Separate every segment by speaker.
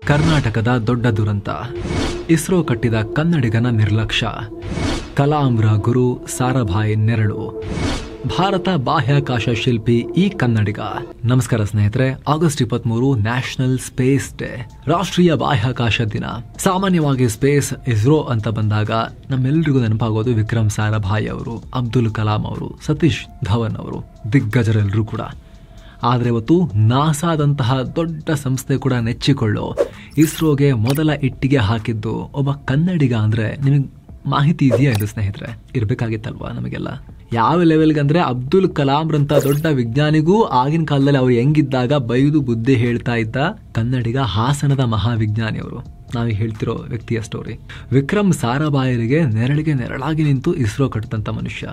Speaker 1: ಕರ್ನಾಟಕದ ದೊಡ್ಡ ದುರಂತ, ಇಸ್ರೋ ಕಟ್ಟಿದ ಕನ್ನಡಿಗನ ನಿರ್ಲಕ್ಷ್ಯ, ಕಲಾಂರ ಗುರು ಸಾರಾಭಾಯಿ ನೆರಳು, ಭಾರತ ಬಾಹ್ಯಾಕಾಶ ಶಿಲ್ಪಿ ಈ ಕನ್ನಡಿಗ. ನಮಸ್ಕಾರ ಸ್ನೇಹಿತರೆ, ಆಗಸ್ಟ್ 23 ನ್ಯಾಷನಲ್ ಸ್ಪೇಸ್ ಡೇ, ರಾಷ್ಟ್ರೀಯ ಬಾಹ್ಯಾಕಾಶ ದಿನ. ಸಾಮಾನ್ಯವಾಗಿ ಸ್ಪೇಸ್ ಇಸ್ರೋ ಅಂತ ಬಂದಾಗ ನಮ್ಮೆಲ್ಲರಿಗೂ ನೆನಪಾಗೋದು ವಿಕ್ರಮ್ ಸಾರಾಭಾಯಿ ಅವರು, ಅಬ್ದುಲ್ ಕಲಾಂ ಅವರು, ಸತೀಶ್ ಧವನ್ ಅವರು, ದಿಗ್ಗಜರೆಲ್ಲರೂ ಕೂಡ. ಆದರೆ ಇವತ್ತು ನಾಸಾದಂತಹ ದೊಡ್ಡ ಸಂಸ್ಥೆ ಕೂಡ ನೆಚ್ಚಿಕೊಳ್ಳೋ ಇಸ್ರೋಗೆ ಮೊದಲ ಇಟ್ಟಿಗೆ ಹಾಕಿದ್ದು ಒಬ್ಬ ಕನ್ನಡಿಗ. ಅಂದ್ರೆ ನಿಮಗೆ ಮಾಹಿತಿ ಇದೆಯಾ ಇದು ಸ್ನೇಹಿತರೆ? ಇರ್ಬೇಕಾಗಿತ್ತಲ್ವಾ ನಮಗೆಲ್ಲ. ಯಾವ ಲೆವೆಲ್ಗೆ ಅಂದ್ರೆ ಅಬ್ದುಲ್ ಕಲಾಂರಂತ ದೊಡ್ಡ ವಿಜ್ಞಾನಿಗೂ ಆಗಿನ ಕಾಲದಲ್ಲಿ ಅವ್ರು ಹೆಂಗಿದ್ದಾಗ ಬೈದು ಬುದ್ಧಿ ಹೇಳ್ತಾ ಇದ್ದ ಕನ್ನಡಿಗ, ಹಾಸನದ ಮಹಾವಿಜ್ಞಾನಿ ಅವರು. ನಾವು ಹೇಳ್ತಿರೋ ವ್ಯಕ್ತಿಯ ಸ್ಟೋರಿ. ವಿಕ್ರಮ್ ಸಾರಾಭಾಯಿಗೆ ನೆರಳಿಗೆ ನೆರಳಾಗಿ ನಿಂತು ಇಸ್ರೋ ಕಟ್ಟಿದಂತ ಮನುಷ್ಯ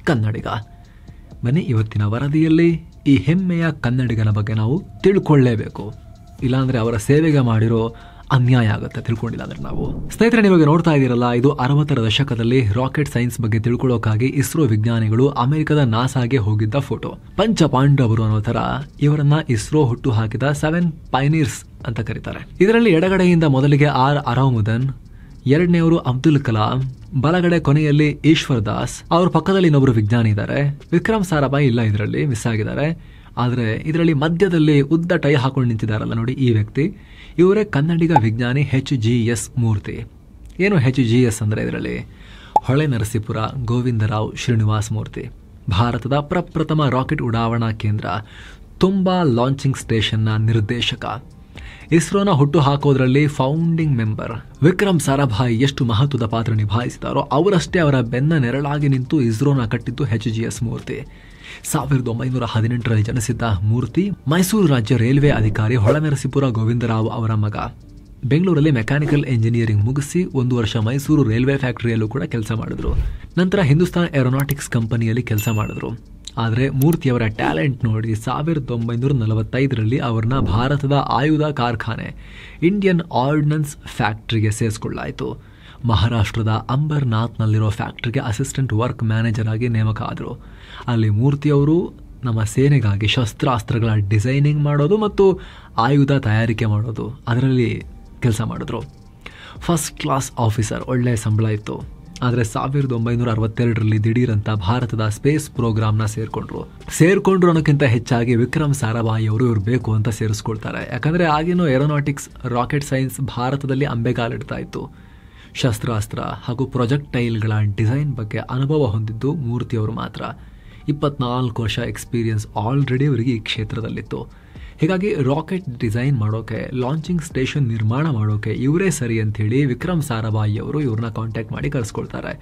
Speaker 1: ಕನ್ನಡಿಗ. ಬನ್ನಿ, ಇವತ್ತಿನ ವರದಿಯಲ್ಲಿ ಈ ಹೆಮ್ಮೆಯ ಕನ್ನಡಿಗನ ಬಗ್ಗೆ ನಾವು ತಿಳ್ಕೊಳ್ಳೇಬೇಕು. ಇಲ್ಲಾಂದ್ರೆ ಅವರ ಸೇವೆಗೆ ಮಾಡಿರೋ ಅನ್ಯಾಯ ಆಗುತ್ತೆ ತಿಳ್ಕೊಂಡಿಲ್ಲ ಅಂದ್ರೆ ನಾವು. ಸ್ನೇಹಿತರೆ, ನೀವಾಗ ನೋಡ್ತಾ ಇದ್ದೀರಲ್ಲ, ಇದು 60ರ ದಶಕದಲ್ಲಿ ರಾಕೆಟ್ ಸೈನ್ಸ್ ಬಗ್ಗೆ ತಿಳ್ಕೊಳ್ಳೋಕ್ಕಾಗಿ ಇಸ್ರೋ ವಿಜ್ಞಾನಿಗಳು ಅಮೆರಿಕದ ನಾಸಾಗೆ ಹೋಗಿದ್ದ ಫೋಟೋ. ಪಂಚ ಪಾಂಡವರು ಅನ್ನೋ ತರ ಇವರನ್ನ ಇಸ್ರೋ ಹುಟ್ಟು ಹಾಕಿದ 7 ಪೈನೀರ್ಸ್ ಅಂತ ಕರೀತಾರೆ. ಇದರಲ್ಲಿ ಎಡಗಡೆಯಿಂದ ಮೊದಲಿಗೆ ಆರ್ ಅರಾಮುದನ್, ಎರಡನೇವರು ಅಬ್ದುಲ್ ಕಲಾಂ, ಬಲಗಡೆ ಕೊನೆಯಲ್ಲಿ ಈಶ್ವರ್ ದಾಸ್, ಅವ್ರ ಪಕ್ಕದಲ್ಲಿ ಇನ್ನೊಬ್ರು ವಿಜ್ಞಾನಿ ಇದ್ದಾರೆ. ವಿಕ್ರಮ್ ಸಾರಾಭಾಯಿ ಇಲ್ಲ, ಇದರಲ್ಲಿ ಮಿಸ್ ಆಗಿದ್ದಾರೆ. ಆದ್ರೆ ಇದರಲ್ಲಿ ಮಧ್ಯದಲ್ಲಿ ಉದ್ದ ಟೈ ಹಾಕೊಂಡು ನಿಂತಿದ್ದಾರಲ್ಲ ನೋಡಿ, ಈ ವ್ಯಕ್ತಿ, ಇವರೇ ಕನ್ನಡಿಗ ವಿಜ್ಞಾನಿ HGS ಮೂರ್ತಿ. ಏನು HGS ಅಂದ್ರೆ ಇದರಲ್ಲಿ ಹೊಳೆ ನರಸೀಪುರ ಗೋವಿಂದರಾವ್ ಶ್ರೀನಿವಾಸ್ ಮೂರ್ತಿ, ಭಾರತದ ಪ್ರಪ್ರಥಮ ರಾಕೆಟ್ ಉಡಾವಣಾ ಕೇಂದ್ರ ತುಂಬಾ ಲಾಂಚಿಂಗ್ ಸ್ಟೇಷನ್ನ ನಿರ್ದೇಶಕ. ಇಸ್ರೋನ ಹುಟ್ಟು ಹಾಕೋದ್ರಲ್ಲಿ ಫೌಂಡಿಂಗ್ ಮೆಂಬರ್. ವಿಕ್ರಮ್ ಸಾರಾಭಾಯಿ ಎಷ್ಟು ಮಹತ್ವದ ಪಾತ್ರ ನಿಭಾಯಿಸಿದಾರೋ ಅವರಷ್ಟೇ ಅವರ ಬೆನ್ನ ನೆರಳಾಗಿ ನಿಂತು ಇಸ್ರೋನ ಕಟ್ಟಿದ್ದು HGS ಮೂರ್ತಿ. 1918ರಲ್ಲಿ ಜನಿಸಿದ್ದ ಮೂರ್ತಿ ಮೈಸೂರು ರಾಜ್ಯ ರೈಲ್ವೆ ಅಧಿಕಾರಿ ಹೊಳೆನರಸೀಪುರ ಗೋವಿಂದರಾವ್ ಅವರ ಮಗ. ಬೆಂಗಳೂರಲ್ಲಿ ಮೆಕ್ಯಾನಿಕಲ್ ಇಂಜಿನಿಯರಿಂಗ್ ಮುಗಿಸಿ 1 ವರ್ಷ ಮೈಸೂರು ರೈಲ್ವೆ ಫ್ಯಾಕ್ಟರಿಯಲ್ಲೂ ಕೂಡ ಕೆಲಸ ಮಾಡಿದ್ರು. ನಂತರ ಹಿಂದೂಸ್ತಾನ್ ಏರೋನಾಟಿಕ್ಸ್ ಕಂಪನಿಯಲ್ಲಿ ಕೆಲಸ ಮಾಡಿದ್ರು. ಆದರೆ ಮೂರ್ತಿಯವರ ಟ್ಯಾಲೆಂಟ್ ನೋಡಿ 1945ರಲ್ಲಿ ಅವರನ್ನ ಭಾರತದ ಆಯುಧ ಕಾರ್ಖಾನೆ ಇಂಡಿಯನ್ ಆರ್ಡಿನೆನ್ಸ್ ಫ್ಯಾಕ್ಟರಿಗೆ ಸೇರಿಸಿಕೊಳ್ಳಾಯಿತು. ಮಹಾರಾಷ್ಟ್ರದ ಅಂಬರ್ನಾಥ್ನಲ್ಲಿರೋ ಫ್ಯಾಕ್ಟರಿಗೆ ಅಸಿಸ್ಟೆಂಟ್ ವರ್ಕ್ ಮ್ಯಾನೇಜರ್ ಆಗಿ ನೇಮಕ ಆದರು. ಅಲ್ಲಿ ಮೂರ್ತಿಯವರು ನಮ್ಮ ಸೇನೆಗಾಗಿ ಶಸ್ತ್ರಾಸ್ತ್ರಗಳ ಡಿಸೈನಿಂಗ್ ಮಾಡೋದು ಮತ್ತು ಆಯುಧ ತಯಾರಿಕೆ ಮಾಡೋದು, ಅದರಲ್ಲಿ ಕೆಲಸ ಮಾಡಿದ್ರು. ಫಸ್ಟ್ ಕ್ಲಾಸ್ ಆಫೀಸರ್, ಒಳ್ಳೆಯ ಸಂಬಳ ಇತ್ತು. ಆದರೆ 1962ರಲ್ಲಿ ದಿಢೀರಂತ ಭಾರತದ ಸ್ಪೇಸ್ ಪ್ರೋಗ್ರಾಮ್ನ ಸೇರ್ಕೊಂಡ್ರು ಅನ್ನೋಕ್ಕಿಂತ ಹೆಚ್ಚಾಗಿ ವಿಕ್ರಮ್ ಸಾರಾಭಾಯಿ ಅವರು ಇವ್ರು ಬೇಕು ಅಂತ ಸೇರಿಸ್ಕೊಳ್ತಾರೆ. ಯಾಕಂದ್ರೆ ಆಗಿನೂ ಏರೋನಾಟಿಕ್ಸ್ ರಾಕೆಟ್ ಸೈನ್ಸ್ ಭಾರತದಲ್ಲಿ ಅಂಬೆಗಾಲಿಡ್ತಾ ಇತ್ತು. ಶಸ್ತ್ರಾಸ್ತ್ರ ಹಾಗೂ ಪ್ರೊಜೆಕ್ಟೈಲ್ಗಳ ಡಿಸೈನ್ ಬಗ್ಗೆ ಅನುಭವ ಹೊಂದಿದ್ದು ಮೂರ್ತಿಯವರು ಮಾತ್ರ. 24 ವರ್ಷ ಎಕ್ಸ್ಪೀರಿಯನ್ಸ್ ಆಲ್ರೆಡಿ ಅವರಿಗೆ ಈ ಕ್ಷೇತ್ರದಲ್ಲಿತ್ತು. ಹೀಗಾಗಿ ರಾಕೆಟ್ ಡಿಸೈನ್ ಮಾಡೋಕೆ, ಲಾಂಚಿಂಗ್ ಸ್ಟೇಷನ್ ನಿರ್ಮಾಣ ಮಾಡೋಕೆ ಇವರೇ ಸರಿ ಅಂಥೇಳಿ ವಿಕ್ರಮ್ ಸಾರಾಭಾಯಿ ಅವರು ಇವ್ರನ್ನ ಕಾಂಟ್ಯಾಕ್ಟ್ ಮಾಡಿ ಕರೆಸ್ಕೊಳ್ತಾರೆ.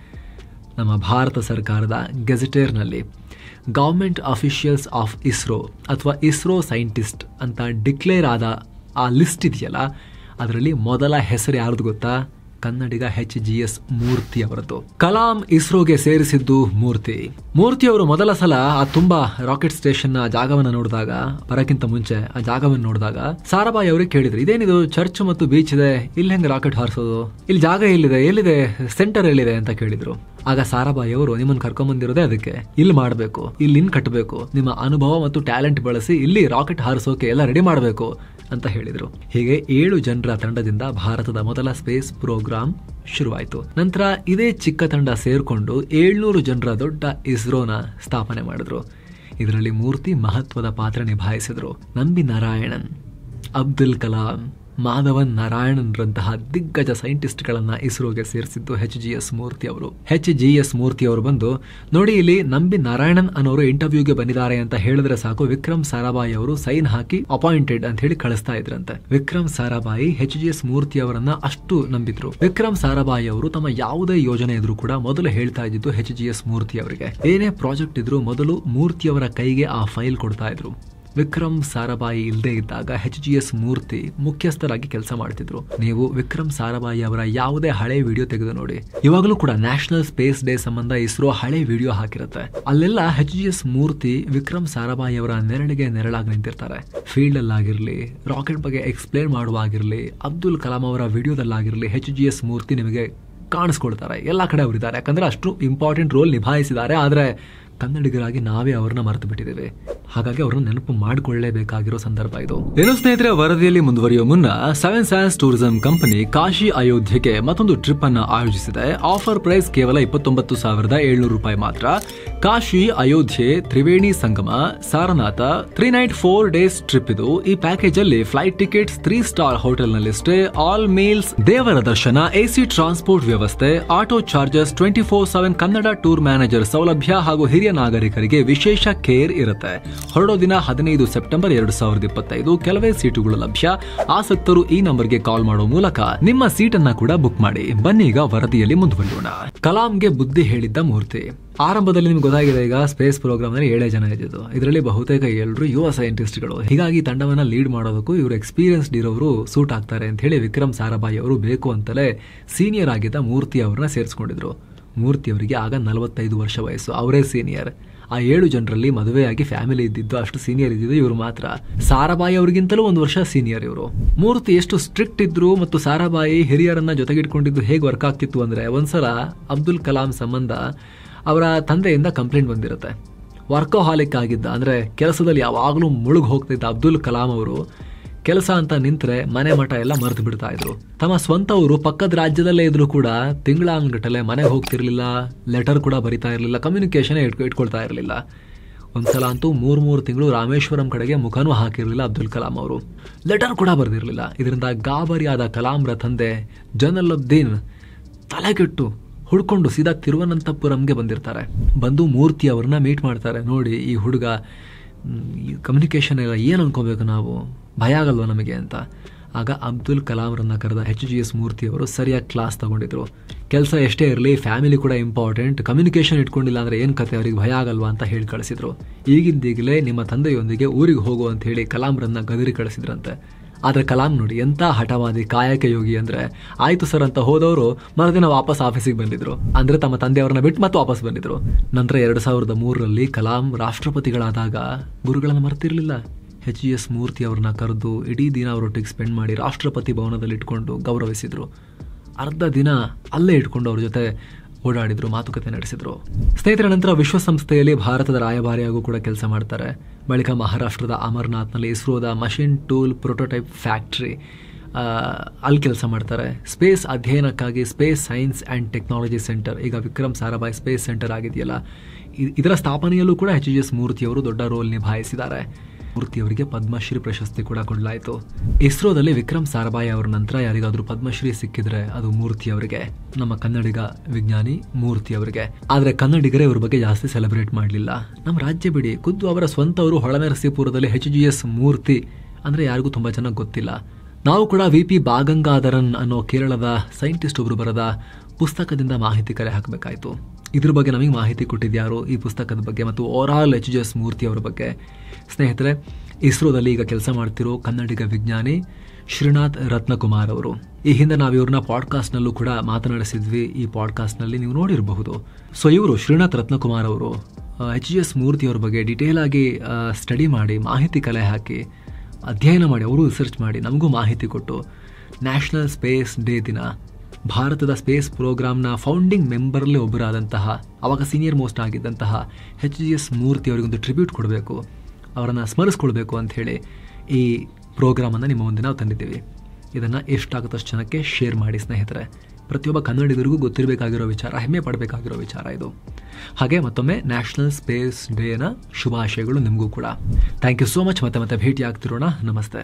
Speaker 1: ನಮ್ಮ ಭಾರತ ಸರ್ಕಾರದ ಗೆಜೆಟೇರ್ನಲ್ಲಿ ಗವರ್ಮೆಂಟ್ ಅಫಿಷಿಯಲ್ಸ್ ಆಫ್ ಇಸ್ರೋ ಅಥವಾ ಇಸ್ರೋ ಸೈಂಟಿಸ್ಟ್ ಅಂತ ಡಿಕ್ಲೇರ್ ಆದ ಆ ಲಿಸ್ಟ್ ಇದೆಯಲ್ಲ, ಅದರಲ್ಲಿ ಮೊದಲ ಹೆಸರು ಯಾರ್ದು ಗೊತ್ತಾ? ಕನ್ನಡಿಗ HGS ಮೂರ್ತಿ ಅವರದ್ದು. ಕಲಾಂ ಇಸ್ರೋಗೆ ಸೇರಿಸಿದ್ದು ಮೂರ್ತಿಯವರು ಮೊದಲ ಸಲ ಆ ತುಂಬಾ ರಾಕೆಟ್ ಸ್ಟೇಷನ್ ನ ಜಾಗವನ್ನು ನೋಡಿದಾಗ, ಬರಕ್ಕಿಂತ ಮುಂಚೆ ಆ ಜಾಗವನ್ನು ನೋಡಿದಾಗ ಸಾರಾಭಾಯಿ ಅವರಿಗೆ ಕೇಳಿದ್ರು, ಇದೇನಿದು ಚರ್ಚ್ ಮತ್ತು ಬೀಚ್ ಇದೆ, ಇಲ್ಲಿ ಹೆಂಗೆ ರಾಕೆಟ್ ಹಾರಿಸೋದು, ಇಲ್ಲಿ ಜಾಗ ಎಲ್ಲಿದೆ ಸೆಂಟರ್ ಎಲ್ಲಿದೆ ಅಂತ ಕೇಳಿದ್ರು. ಆಗ ಸಾರಾಭಾಯಿ ಅವರು, ನಿಮ್ಮನ್ನು ಕರ್ಕೊಂಡ್ಬಂದಿರೋದೇ ಅದಕ್ಕೆ, ಇಲ್ಲಿ ಮಾಡಬೇಕು, ಇಲ್ಲಿ ಕಟ್ಟಬೇಕು, ನಿಮ್ಮ ಅನುಭವ ಮತ್ತು ಟ್ಯಾಲೆಂಟ್ ಬಳಸಿ ಇಲ್ಲಿ ರಾಕೆಟ್ ಹಾರಿಸೋಕೆ ಎಲ್ಲ ರೆಡಿ ಮಾಡಬೇಕು ಅಂತ ಹೇಳಿದ್ರು. ಹೀಗೆ 7 ಜನರ ತಂಡದಿಂದ ಭಾರತದ ಮೊದಲ ಸ್ಪೇಸ್ ಪ್ರೋಗ್ರಾಂ ಶುರುವಾಯಿತು. ನಂತರ ಇದೇ ಚಿಕ್ಕ ತಂಡ ಸೇರ್ಕೊಂಡು 700 ಜನರ ದೊಡ್ಡ ಇಸ್ರೋನ ಸ್ಥಾಪನೆ ಮಾಡಿದ್ರು. ಇದರಲ್ಲಿ ಮೂರ್ತಿ ಮಹತ್ವದ ಪಾತ್ರ ನಿಭಾಯಿಸಿದ್ರು. ನಂಬಿ ನಾರಾಯಣನ್, ಅಬ್ದುಲ್ ಕಲಾಂ, ಮಾಧವನ್ ನಾರಾಯಣನ್ರಂತಹ ದಿಗ್ಗಜ ಸೈಂಟಿಸ್ಟ್ಗಳನ್ನ ಇಸ್ರೋಗೆ ಸೇರಿಸಿದ್ದು HGS ಮೂರ್ತಿ ಅವರು ಬಂದು, ನೋಡಿ ಇಲ್ಲಿ ನಂಬಿ ನಾರಾಯಣನ್ ಅನ್ನೋರು ಇಂಟರ್ವ್ಯೂಗೆ ಬಂದಿದ್ದಾರೆ ಅಂತ ಹೇಳಿದ್ರೆ ಸಾಕು, ವಿಕ್ರಮ್ ಸಾರಾಭಾಯಿ ಅವರು ಸೈನ್ ಹಾಕಿ ಅಪಾಯಿಂಟೆಡ್ ಅಂತ ಹೇಳಿ ಕಳಿಸ್ತಾ ಇದ್ರಂತೆ. ವಿಕ್ರಮ್ ಸಾರಾಭಾಯಿ HGS ಮೂರ್ತಿ ಅವರನ್ನ ಅಷ್ಟು ನಂಬಿದ್ರು. ವಿಕ್ರಮ್ ಸಾರಾಭಾಯಿ ಅವರು ತಮ್ಮ ಯಾವುದೇ ಯೋಜನೆ ಇದ್ರೂ ಕೂಡ ಮೊದಲು ಹೇಳ್ತಾ ಇದ್ದಿದ್ದು HGS ಮೂರ್ತಿ ಅವರಿಗೆ. ಏನೇ ಪ್ರಾಜೆಕ್ಟ್ ಇದ್ರು ಮೊದಲು ಮೂರ್ತಿಯವರ ಕೈಗೆ ಆ ಫೈಲ್ ಕೊಡ್ತಾ ಇದ್ರು. ವಿಕ್ರಮ್ ಸಾರಾಭಾಯಿ ಇಲ್ಲದೆ ಇದ್ದಾಗ HGS ಮೂರ್ತಿ ಮುಖ್ಯಸ್ಥರಾಗಿ ಕೆಲಸ ಮಾಡ್ತಿದ್ರು. ನೀವು ವಿಕ್ರಮ್ ಸಾರಾಭಾಯಿ ಅವರ ಯಾವುದೇ ಹಳೆ ವಿಡಿಯೋ ತೆಗೆದು ನೋಡಿ, ಇವಾಗಲೂ ಕೂಡ ನ್ಯಾಷನಲ್ ಸ್ಪೇಸ್ ಡೇ ಸಂಬಂಧ ಇಸ್ರೋ ಹಳೆ ವಿಡಿಯೋ ಹಾಕಿರುತ್ತೆ. ಅಲ್ಲೆಲ್ಲ HGS ಮೂರ್ತಿ ವಿಕ್ರಮ್ ಸಾರಾಭಾಯಿ ಅವರ ನೆರಳಿಗೆ ನೆರಳಾಗಿ ನಿಂತಿರ್ತಾರೆ. ಫೀಲ್ಡ್ ಅಲ್ಲಾಗಿರ್ಲಿ, ರಾಕೆಟ್ ಬಗ್ಗೆ ಎಕ್ಸ್ಪ್ಲೇನ್ ಮಾಡುವಾಗಿರ್ಲಿ, ಅಬ್ದುಲ್ ಕಲಾಂ ಅವರ ವಿಡಿಯೋದಲ್ಲಾಗಿರ್ಲಿ, HGS ಮೂರ್ತಿ ನಿಮಗೆ ಕಾಣಿಸ್ಕೊಳ್ತಾರೆ. ಎಲ್ಲಾ ಕಡೆ ಅವರಿದ್ದಾರೆ, ಯಾಕಂದ್ರೆ ಅಷ್ಟು ಇಂಪಾರ್ಟೆಂಟ್ ರೋಲ್ ನಿಭಾಯಿಸಿದ್ದಾರೆ. ಆದ್ರೆ ಕನ್ನಡಿಗರಾಗಿ ನಾವೇ ಅವ್ರನ್ನ ಮರೆತು ಬಿಟ್ಟಿದ್ದೇವೆ. ಹಾಗಾಗಿ ಅವ್ರನ್ನ ನೆನಪು ಮಾಡಿಕೊಳ್ಳಲೇಬೇಕಾಗಿರೋ ಸಂದರ್ಭ ಇದು. ಏನು ಸ್ನೇಹಿತರೆ, ವರದಿಯಲ್ಲಿ ಮುಂದುವರಿಯುವ ಮುನ್ನ 7 Sands ಟೂರಿಸಂ ಕಂಪನಿ ಕಾಶಿ ಅಯೋಧ್ಯೆಗೆ ಮತ್ತೊಂದು ಟ್ರಿಪ್ ಅನ್ನ ಆಯೋಜಿಸಿದೆ. ಆಫರ್ ಪ್ರೈಸ್ ಕೇವಲ 29,700 ರೂಪಾಯಿ ಮಾತ್ರ. ಕಾಶಿ, ಅಯೋಧ್ಯೆ, ತ್ರಿವೇಣಿ ಸಂಗಮ, ಸಾರನಾಥ 3 ನೈಟ್ 4 ಡೇಸ್ ಟ್ರಿಪ್ ಇದು. ಈ ಪ್ಯಾಕೇಜ್ ಅಲ್ಲಿ ಫ್ಲೈಟ್ ಟಿಕೆಟ್ಸ್ 3 ಸ್ಟಾರ್ ಹೋಟೆಲ್ ನಲ್ಲಿ ಸ್ಟೇ, ಆಲ್ ಮೀಲ್ಸ್, ದೇವರ ದರ್ಶನ, ಎಸಿ ಟ್ರಾನ್ಸ್ಪೋರ್ಟ್ ವ್ಯವಸ್ಥೆ, auto charges, 24/7 Kannada tour manager ಸೌಲಭ್ಯ ಹಾಗೂ ಹಿರಿಯ ನಾಗರಿಕರಿಗೆ ವಿಶೇಷ ಕೇರ್ ಇರುತ್ತೆ. ಹೊರಡೋ ದಿನ 15 ಸೆಪ್ಟೆಂಬರ್ 2025. ಕೆಲವೇ ಸೀಟುಗಳು ಲಭ್ಯ. ಆಸಕ್ತರು ಈ ನಂಬರ್ಗೆ ಕಾಲ್ ಮಾಡೋ ಮೂಲಕ ನಿಮ್ಮ ಸೀಟ್ ಅನ್ನ ಕೂಡ ಬುಕ್ ಮಾಡಿ. ಬನ್ನಿ ಈಗ ವರದಿಯಲ್ಲಿ ಮುಂದುವರಿಯೋಣ. ಕಲಾಂಗೆ ಬುದ್ಧಿ ಹೇಳಿದ್ದ ಮೂರ್ತಿ. ಆರಂಭದಲ್ಲಿ ನಿಮ್ಗೆ ಗೊತ್ತಾಗಿದೆ, ಈಗ ಸ್ಪೇಸ್ ಪ್ರೋಗ್ರಾಮ್ ನಲ್ಲಿ 7 ಜನ ಇದ್ದಿದ್ದು. ಇದರಲ್ಲಿ ಬಹುತೇಕ ಎಲ್ಲರೂ ಯುವ ಸೈಂಟಿಸ್ಟ್ಗಳು. ಹೀಗಾಗಿ ತಂಡವನ್ನ ಲೀಡ್ ಮಾಡೋದಕ್ಕೂ ಇವರು ಎಕ್ಸ್ಪೀರಿಯನ್ಸ್ಡ್ ಇರೋರು ಸೂಟ್ ಆಗ್ತಾರೆ ಅಂತ ಹೇಳಿ ವಿಕ್ರಮ್ ಸಾರಾಭಾಯಿ ಅವರು ಬೇಕು ಅಂತಲೇ ಸೀನಿಯರ್ ಆಗಿದ್ದ ಮೂರ್ತಿ ಅವ್ರನ್ನ ಸೇರಿಸ್ಕೊಂಡಿದ್ರು. ಮೂರ್ತಿ ಅವರಿಗೆ ಆಗ 45 ವರ್ಷ ವಯಸ್ಸು. ಅವರೇ ಸೀನಿಯರ್. ಆ 7 ಜನರಲ್ಲಿ ಮದುವೆಯಾಗಿ ಫ್ಯಾಮಿಲಿ ಇದ್ದಿದ್ದು, ಅಷ್ಟು ಸೀನಿಯರ್ ಇದ್ದಿದ್ದು ಇವರು ಮಾತ್ರ. ಸಾರಾಭಾಯಿ ಅವ್ರಿಗಿಂತಲೂ 1 ವರ್ಷ ಸೀನಿಯರ್ ಇವರು. ಮೂರ್ತಿ ಎಷ್ಟು ಸ್ಟ್ರಿಕ್ಟ್ ಇದ್ರು ಮತ್ತು ಸಾರಾಭಾಯಿ ಹಿರಿಯರನ್ನ ಜೊತೆಗಿಟ್ಕೊಂಡಿದ್ದು ಹೇಗೆ ವರ್ಕ್ ಆಗ್ತಿತ್ತು ಅಂದ್ರೆ, ಒಂದ್ಸಲ ಅಬ್ದುಲ್ ಕಲಾಂ ಸಂಬಂಧ ಅವರ ತಂದೆಯಿಂದ ಕಂಪ್ಲೇಂಟ್ ಬಂದಿರುತ್ತೆ. ವರ್ಕೋಹಾಲಿಕ್ ಆಗಿದ್ದ, ಅಂದ್ರೆ ಕೆಲಸದಲ್ಲಿ ಯಾವಾಗಲೂ ಮುಳುಗ್ ಹೋಗ್ತಿದ್ದ ಅಬ್ದುಲ್ ಕಲಾಂ ಅವರು ಕೆಲಸ ಅಂತ ನಿಂತ್ರೆ ಮನೆ ಮಠ ಎಲ್ಲ ಮರೆತು ಬಿಡ್ತಾ ಇದ್ರು. ತಮ್ಮ ಸ್ವಂತ ಊರು ಪಕ್ಕದ ರಾಜ್ಯದಲ್ಲೇ ಇದ್ರು ಕೂಡ ತಿಂಗಳಾನ್ಗಟ್ಟಲೆ ಮನೆಗೆ ಹೋಗ್ತಿರ್ಲಿಲ್ಲ, ಲೆಟರ್ ಕೂಡ ಬರಿತಾ ಇರಲಿಲ್ಲ, ಕಮ್ಯುನಿಕೇಶನ್ ಇಟ್ಕೊಳ್ತಾ ಇರಲಿಲ್ಲ. ಒಂದ್ಸಲ ಅಂತೂ 3 ತಿಂಗಳು ರಾಮೇಶ್ವರಂ ಕಡೆಗೆ ಮುಖನೂ ಹಾಕಿರಲಿಲ್ಲ ಅಬ್ದುಲ್ ಕಲಾಂ ಅವರು. ಲೆಟರ್ ಕೂಡ ಬರೆದಿರಲಿಲ್ಲ. ಇದರಿಂದ ಗಾಬರಿಯಾದ ಕಲಾಂರ ತಂದೆ ಜಲಾಲುದ್ದೀನ್ ತಲೆಗೆಟ್ಟು ಹುಡ್ಕೊಂಡು ಸೀದಾ ತಿರುವನಂತಪುರಂಗೆ ಬಂದಿರ್ತಾರೆ. ಬಂದು ಮೂರ್ತಿ ಅವ್ರನ್ನ ಮೀಟ್ ಮಾಡ್ತಾರೆ. ನೋಡಿ, ಈ ಹುಡುಗ ಕಮ್ಯುನಿಕೇಶನ್ ಎಲ್ಲ ಏನು ಅನ್ಕೋಬೇಕು ನಾವು, ಭಯ ಆಗಲ್ವ ನಮಗೆ ಅಂತ. ಆಗ ಅಬ್ದುಲ್ ಕಲಾಂರನ್ನ ಕರೆದ HGS ಮೂರ್ತಿ ಅವರು ಸರಿಯಾಗಿ ಕ್ಲಾಸ್ ತಗೊಂಡಿದ್ರು. ಕೆಲಸ ಎಷ್ಟೇ ಇರಲಿ, ಫ್ಯಾಮಿಲಿ ಕೂಡ ಇಂಪಾರ್ಟೆಂಟ್, ಕಮ್ಯುನಿಕೇಶನ್ ಇಟ್ಕೊಂಡಿಲ್ಲ ಅಂದ್ರೆ ಏನ್ ಕತೆ, ಅವ್ರಿಗೆ ಭಯ ಆಗಲ್ವಾ ಅಂತ ಹೇಳಿ ಕಳಿಸಿದ್ರು. ಈಗಿಂದೀಗಲೇ ನಿಮ್ಮ ತಂದೆಯೊಂದಿಗೆ ಊರಿಗೆ ಹೋಗು ಅಂತ ಹೇಳಿ ಕಲಾಂರನ್ನ ಗದರಿ ಕಳಿಸಿದ್ರಂತೆ. ಆದ್ರೆ ಕಲಾಂ ನೋಡಿ ಎಂತ ಹಠವಾದಿ, ಕಾಯಕ ಯೋಗಿ ಅಂದ್ರೆ, ಆಯ್ತು ಸರ್ ಅಂತ ಹೋದವರು ಮರುದಿನ ವಾಪಸ್ ಆಫೀಸಿಗೆ ಬಂದಿದ್ರು. ಅಂದ್ರೆ ತಮ್ಮ ತಂದೆಯವರನ್ನ ಬಿಟ್ಟು ಮತ್ತೆ ವಾಪಸ್ ಬಂದಿದ್ರು. ನಂತರ 2003ರಲ್ಲಿ ಕಲಾಂ ರಾಷ್ಟ್ರಪತಿಗಳಾದಾಗ ಗುರುಗಳನ್ನ ಮರ್ತಿರ್ಲಿಲ್ಲ. HGS ಮೂರ್ತಿ ಅವ್ರನ್ನ ಕರೆದು ಇಡೀ ದಿನ ಅವರೊಟ್ಟಿಗೆ ಸ್ಪೆಂಡ್ ಮಾಡಿ ರಾಷ್ಟ್ರಪತಿ ಭವನದಲ್ಲಿ ಇಟ್ಕೊಂಡು ಗೌರವಿಸಿದ್ರು. ಅರ್ಧ ದಿನ ಅಲ್ಲೇ ಇಟ್ಕೊಂಡು ಅವ್ರ ಜೊತೆ ಓಡಾಡಿದ್ರು, ಮಾತುಕತೆ ನಡೆಸಿದ್ರು. ಸ್ನೇಹಿತರ, ನಂತರ ವಿಶ್ವಸಂಸ್ಥೆಯಲ್ಲಿ ಭಾರತದ ರಾಯಭಾರಿಯಾಗೂ ಕೂಡ ಕೆಲಸ ಮಾಡ್ತಾರೆ. ಬಳಿಕ ಮಹಾರಾಷ್ಟ್ರದ ಅಮರ್ನಾಥ್ನಲ್ಲಿ ಇಸ್ರೋದ ಮಷಿನ್ ಟೂಲ್ ಪ್ರೊಟೋಟೈಪ್ ಫ್ಯಾಕ್ಟ್ರಿ ಅಲ್ಲಿ ಕೆಲಸ ಮಾಡ್ತಾರೆ. ಸ್ಪೇಸ್ ಅಧ್ಯಯನಕ್ಕಾಗಿ space science and technology centre, ಈಗ ವಿಕ್ರಮ್ ಸಾರಾಭಾಯಿ ಸ್ಪೇಸ್ ಸೆಂಟರ್ ಆಗಿದೆಯಲ್ಲ, ಇದರ ಸ್ಥಾಪನೆಯಲ್ಲೂ ಕೂಡ HGS ಮೂರ್ತಿಯವರು ದೊಡ್ಡ ರೋಲ್ ನಿಭಾಯಿಸಿದ್ದಾರೆ. ಮೂರ್ತಿಯವರಿಗೆ ಪದ್ಮಶ್ರೀ ಪ್ರಶಸ್ತಿ ಕೂಡ ಕೊಡಲಾಯಿತು. ಇಸ್ರೋದಲ್ಲಿ ವಿಕ್ರಮ್ ಸಾರಾಭಾಯಿ ಅವರ ನಂತರ ಯಾರಿಗಾದ್ರೂ ಪದ್ಮಶ್ರೀ ಸಿಕ್ಕಿದ್ರೆ ಅದು ಮೂರ್ತಿ ಅವರಿಗೆ, ನಮ್ಮ ಕನ್ನಡಿಗ ವಿಜ್ಞಾನಿ ಮೂರ್ತಿ ಅವರಿಗೆ. ಆದ್ರೆ ಕನ್ನಡಿಗರೇ ಇವ್ರ ಬಗ್ಗೆ ಜಾಸ್ತಿ ಸೆಲೆಬ್ರೇಟ್ ಮಾಡಲಿಲ್ಲ. ನಮ್ಮ ರಾಜ್ಯ ಬಿಡಿ, ಖುದ್ದು ಅವರ ಸ್ವಂತವರು ಹೊಳೆನರಸೀಪುರದಲ್ಲಿ HGS ಮೂರ್ತಿ ಅಂದ್ರೆ ಯಾರಿಗೂ ತುಂಬಾ ಚೆನ್ನಾಗಿ ಗೊತ್ತಿಲ್ಲ. ನಾವು ಕೂಡ VP ಬಾಗಂಗಾಧರನ್ ಅನ್ನೋ ಕೇರಳದ ಸೈಂಟಿಸ್ಟ್ ಒಬ್ರು ಬರೆದ ಪುಸ್ತಕದಿಂದ ಮಾಹಿತಿ ಕಲೆ ಹಾಕಬೇಕಾಯ್ತು. ಇದ್ರ ಬಗ್ಗೆ ನಮಗೆ ಮಾಹಿತಿ ಕೊಟ್ಟಿದ್ಯಾರು, ಈ ಪುಸ್ತಕದ ಬಗ್ಗೆ ಮತ್ತು ಓವರಾಲ್ HGS ಮೂರ್ತಿ ಅವರ ಬಗ್ಗೆ. ಸ್ನೇಹಿತರೆ, ಇಸ್ರೋದಲ್ಲಿ ಈಗ ಕೆಲಸ ಮಾಡ್ತಿರೋ ಕನ್ನಡಿಗ ವಿಜ್ಞಾನಿ ಶ್ರೀನಾಥ್ ರತ್ನಕುಮಾರ್ ಅವರು. ಈ ಹಿಂದೆ ನಾವು ಇವ್ರನ್ನ ಪಾಡ್ಕಾಸ್ಟ್ ನಲ್ಲೂ ಕೂಡ ಮಾತನಾಡಿಸಿದ್ವಿ. ಈ ಪಾಡ್ಕಾಸ್ಟ್ ನಲ್ಲಿ ನೀವು ನೋಡಿರಬಹುದು. ಸೊ ಇವರು ಶ್ರೀನಾಥ್ ರತ್ನಕುಮಾರ್ ಅವರು HGS ಮೂರ್ತಿ ಅವರ ಬಗ್ಗೆ ಡೀಟೇಲ್ ಆಗಿ ಸ್ಟಡಿ ಮಾಡಿ, ಮಾಹಿತಿ ಕಲೆ ಹಾಕಿ, ಅಧ್ಯಯನ ಮಾಡಿ, ಅವರು ರಿಸರ್ಚ್ ಮಾಡಿ ನಮಗೂ ಮಾಹಿತಿ ಕೊಟ್ಟು ನ್ಯಾಷನಲ್ ಸ್ಪೇಸ್ ಡೇ ದಿನ ಭಾರತದ ಸ್ಪೇಸ್ ಪ್ರೋಗ್ರಾಮ್ನ ಫೌಂಡಿಂಗ್ ಮೆಂಬರ್ಲ್ಲೇ ಒಬ್ಬರಾದಂತಹ, ಅವಾಗ ಸೀನಿಯರ್ ಮೋಸ್ಟ್ ಆಗಿದ್ದಂತಹ HGS ಮೂರ್ತಿ ಅವರಿಗೊಂದು ಟ್ರಿಬ್ಯೂಟ್ ಕೊಡಬೇಕು, ಅವರನ್ನು ಸ್ಮರಿಸ್ಕೊಳ್ಬೇಕು ಅಂತ ಹೇಳಿ ಈ ಪ್ರೋಗ್ರಾಮನ್ನು ನಿಮ್ಮ ಮುಂದೆ ನಾವು ತಂದಿದ್ದೀವಿ. ಇದನ್ನು ಎಷ್ಟಾಗುತ್ತಷ್ಟು ಜನಕ್ಕೆ ಶೇರ್ ಮಾಡಿ ಸ್ನೇಹಿತರೆ. ಪ್ರತಿಯೊಬ್ಬ ಕನ್ನಡಿಗರಿಗೂ ಗೊತ್ತಿರಬೇಕಾಗಿರೋ ವಿಚಾರ, ಹೆಮ್ಮೆ ಪಡಬೇಕಾಗಿರೋ ವಿಚಾರ ಇದು. ಹಾಗೆ ಮತ್ತೊಮ್ಮೆ ನ್ಯಾಷನಲ್ ಸ್ಪೇಸ್ ಡೇನ ಶುಭಾಶಯಗಳು ನಿಮಗೂ ಕೂಡ. Thank you so much. ಮತ್ತೆ ಭೇಟಿ ಆಗ್ತಿರೋಣ. ನಮಸ್ತೆ.